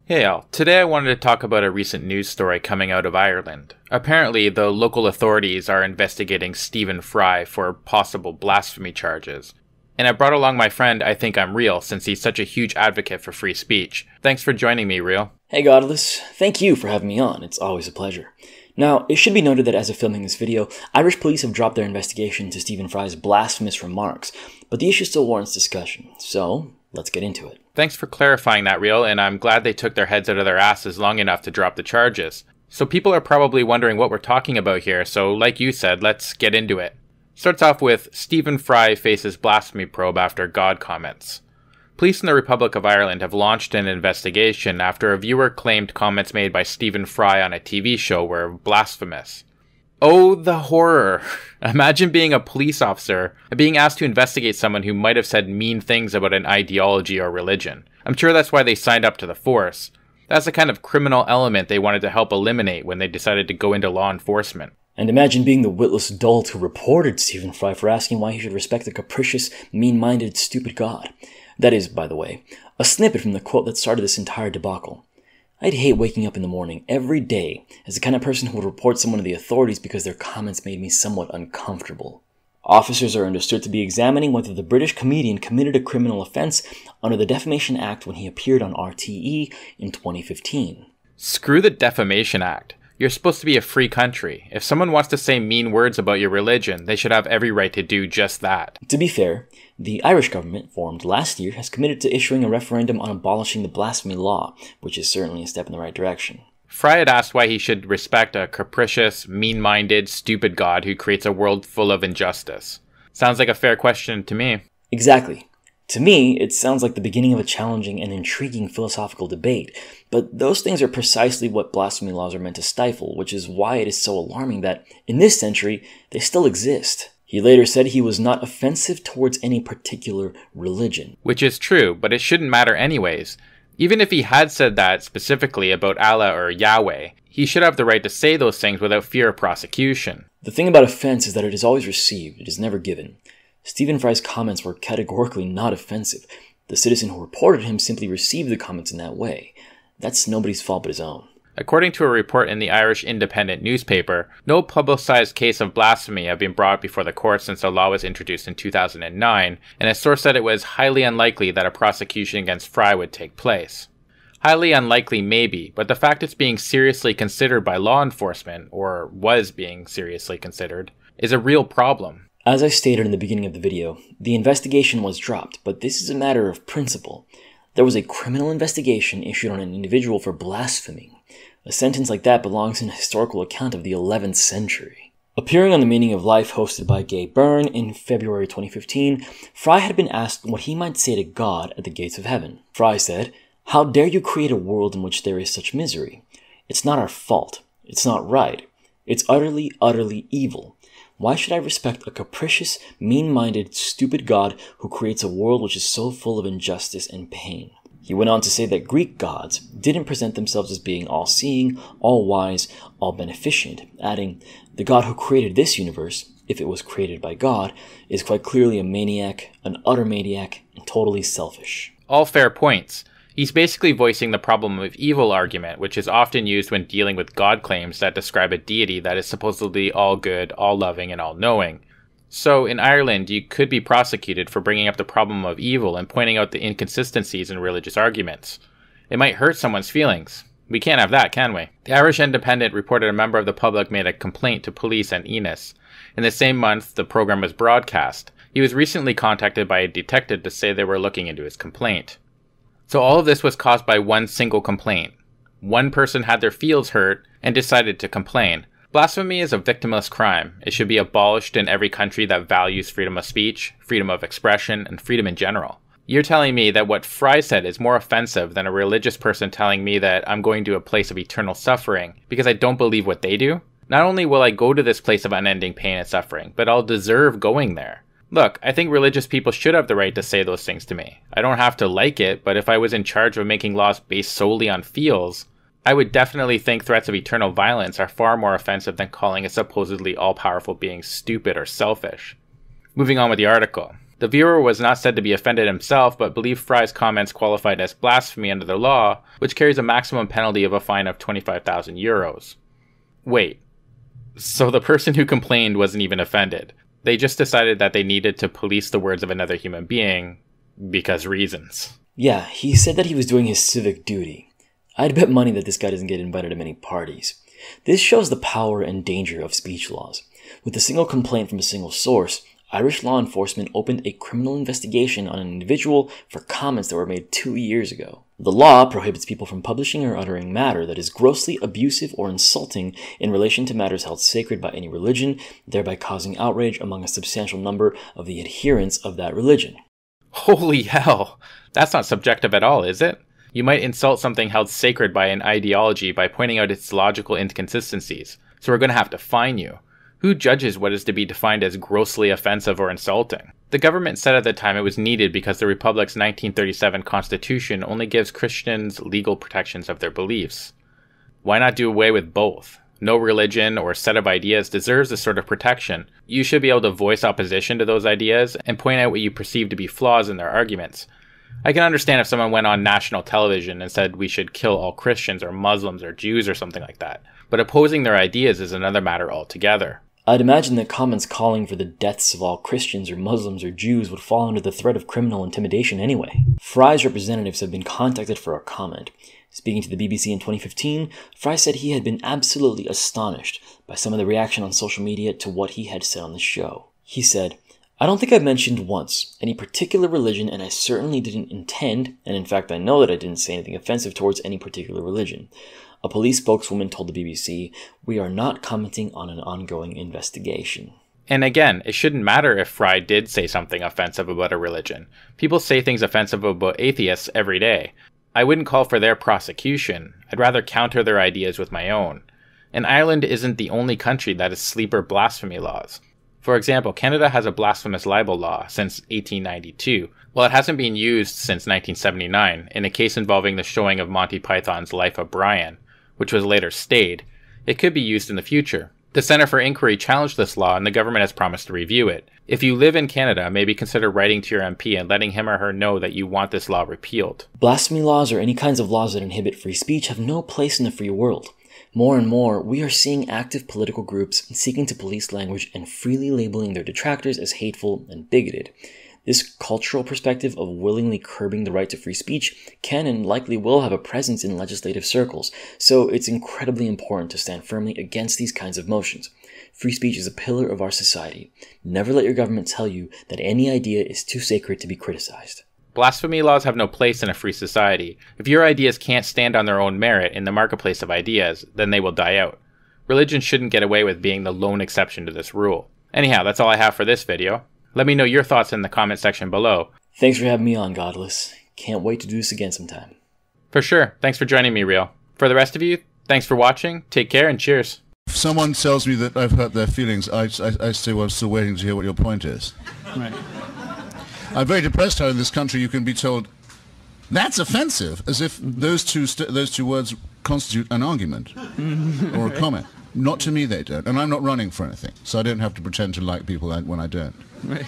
Hey all, today I wanted to talk about a recent news story coming out of Ireland. Apparently, the local authorities are investigating Stephen Fry for possible blasphemy charges. And I brought along my friend I Think I'm Real, since he's such a huge advocate for free speech. Thanks for joining me, Real. Hey Godless, thank you for having me on, it's always a pleasure. Now, it should be noted that as of filming this video, Irish police have dropped their investigation into Stephen Fry's blasphemous remarks, but the issue still warrants discussion, so let's get into it. Thanks for clarifying that, Real, and I'm glad they took their heads out of their asses long enough to drop the charges. So people are probably wondering what we're talking about here, so like you said, let's get into it. Starts off with Stephen Fry faces blasphemy probe after God comments. Police in the Republic of Ireland have launched an investigation after a viewer claimed comments made by Stephen Fry on a TV show were blasphemous. Oh, the horror. Imagine being a police officer and being asked to investigate someone who might have said mean things about an ideology or religion. I'm sure that's why they signed up to the force. That's the kind of criminal element they wanted to help eliminate when they decided to go into law enforcement. And imagine being the witless dolt who reported Stephen Fry for asking why he should respect a capricious, mean-minded, stupid God. That is, by the way, a snippet from the quote that started this entire debacle. I'd hate waking up in the morning every day as the kind of person who would report someone to the authorities because their comments made me somewhat uncomfortable. Officers are understood to be examining whether the British comedian committed a criminal offense under the Defamation Act when he appeared on RTE in 2015. Screw the Defamation Act. You're supposed to be a free country. If someone wants to say mean words about your religion, they should have every right to do just that. To be fair, the Irish government, formed last year, has committed to issuing a referendum on abolishing the blasphemy law, which is certainly a step in the right direction. Fry had asked why he should respect a capricious, mean-minded, stupid God who creates a world full of injustice. Sounds like a fair question to me. Exactly. To me, it sounds like the beginning of a challenging and intriguing philosophical debate, but those things are precisely what blasphemy laws are meant to stifle, which is why it is so alarming that, in this century, they still exist. He later said he was not offensive towards any particular religion. Which is true, but it shouldn't matter anyways. Even if he had said that specifically about Allah or Yahweh, he should have the right to say those things without fear of prosecution. The thing about offense is that it is always received, it is never given. Stephen Fry's comments were categorically not offensive. The citizen who reported him simply received the comments in that way. That's nobody's fault but his own. According to a report in the Irish Independent newspaper, no publicized case of blasphemy have been brought before the court since the law was introduced in 2009, and a source said it was highly unlikely that a prosecution against Fry would take place. Highly unlikely maybe, but the fact it's being seriously considered by law enforcement, or was being seriously considered, is a real problem. As I stated in the beginning of the video, the investigation was dropped, but this is a matter of principle. There was a criminal investigation issued on an individual for blasphemy. A sentence like that belongs in a historical account of the 11th century. Appearing on The Meaning of Life hosted by Gay Byrne in February 2015, Fry had been asked what he might say to God at the gates of heaven. Fry said, "How dare you create a world in which there is such misery? It's not our fault. It's not right. It's utterly, utterly evil. Why should I respect a capricious, mean-minded, stupid God who creates a world which is so full of injustice and pain?" He went on to say that Greek gods didn't present themselves as being all-seeing, all-wise, all-beneficent, adding, "The God who created this universe, if it was created by God, is quite clearly a maniac, an utter maniac, and totally selfish." All fair points. He's basically voicing the problem of evil argument, which is often used when dealing with God claims that describe a deity that is supposedly all good, all loving, and all knowing. So, in Ireland, you could be prosecuted for bringing up the problem of evil and pointing out the inconsistencies in religious arguments. It might hurt someone's feelings. We can't have that, can we? The Irish Independent reported a member of the public made a complaint to police and Enos. In the same month, the program was broadcast. He was recently contacted by a detective to say they were looking into his complaint. So all of this was caused by one single complaint. One person had their feelings hurt and decided to complain. Blasphemy is a victimless crime. It should be abolished in every country that values freedom of speech, freedom of expression, and freedom in general. You're telling me that what Fry said is more offensive than a religious person telling me that I'm going to a place of eternal suffering because I don't believe what they do? Not only will I go to this place of unending pain and suffering, but I'll deserve going there. Look, I think religious people should have the right to say those things to me. I don't have to like it, but if I was in charge of making laws based solely on feels, I would definitely think threats of eternal violence are far more offensive than calling a supposedly all-powerful being stupid or selfish. Moving on with the article. The viewer was not said to be offended himself, but believed Fry's comments qualified as blasphemy under the law, which carries a maximum penalty of a fine of 25,000 euros. Wait, so the person who complained wasn't even offended. They just decided that they needed to police the words of another human being because reasons. Yeah, he said that he was doing his civic duty. I'd bet money that this guy doesn't get invited to many parties. This shows the power and danger of speech laws. With a single complaint from a single source, Irish law enforcement opened a criminal investigation on an individual for comments that were made 2 years ago. The law prohibits people from publishing or uttering matter that is grossly abusive or insulting in relation to matters held sacred by any religion, thereby causing outrage among a substantial number of the adherents of that religion. Holy hell! That's not subjective at all, is it? You might insult something held sacred by an ideology by pointing out its logical inconsistencies, so we're going to have to fine you. Who judges what is to be defined as grossly offensive or insulting? The government said at the time it was needed because the Republic's 1937 Constitution only gives Christians legal protections of their beliefs. Why not do away with both? No religion or set of ideas deserves this sort of protection. You should be able to voice opposition to those ideas and point out what you perceive to be flaws in their arguments. I can understand if someone went on national television and said we should kill all Christians or Muslims or Jews or something like that, but opposing their ideas is another matter altogether. I'd imagine that comments calling for the deaths of all Christians or Muslims or Jews would fall under the threat of criminal intimidation anyway. Fry's representatives have been contacted for a comment. Speaking to the BBC in 2015, Fry said he had been absolutely astonished by some of the reaction on social media to what he had said on the show. He said, "I don't think I mentioned once any particular religion, and I certainly didn't intend, and in fact I know that I didn't say anything offensive towards any particular religion." A police spokeswoman told the BBC, "We are not commenting on an ongoing investigation." And again, it shouldn't matter if Fry did say something offensive about a religion. People say things offensive about atheists every day. I wouldn't call for their prosecution. I'd rather counter their ideas with my own. And Ireland isn't the only country that has sleeper blasphemy laws. For example, Canada has a blasphemous libel law since 1892, while it hasn't been used since 1979 in a case involving the showing of Monty Python's Life of Brian, which was later stayed. It could be used in the future. The Centre for Inquiry challenged this law and the government has promised to review it. If you live in Canada, maybe consider writing to your MP and letting him or her know that you want this law repealed. Blasphemy laws or any kinds of laws that inhibit free speech have no place in the free world. More and more, we are seeing active political groups seeking to police language and freely labeling their detractors as hateful and bigoted. This cultural perspective of willingly curbing the right to free speech can and likely will have a presence in legislative circles, so it's incredibly important to stand firmly against these kinds of motions. Free speech is a pillar of our society. Never let your government tell you that any idea is too sacred to be criticized. Blasphemy laws have no place in a free society. If your ideas can't stand on their own merit in the marketplace of ideas, then they will die out. Religion shouldn't get away with being the lone exception to this rule. Anyhow, that's all I have for this video. Let me know your thoughts in the comment section below. Thanks for having me on, Godless. Can't wait to do this again sometime. For sure. Thanks for joining me, Real. For the rest of you, thanks for watching. Take care and cheers. If someone tells me that I've hurt their feelings, I say, well, I'm still waiting to hear what your point is. Right. I'm very depressed how in this country you can be told, that's offensive, as if those two words constitute an argument or a comment. Not to me they don't, and I'm not running for anything, so I don't have to pretend to like people when I don't. Right.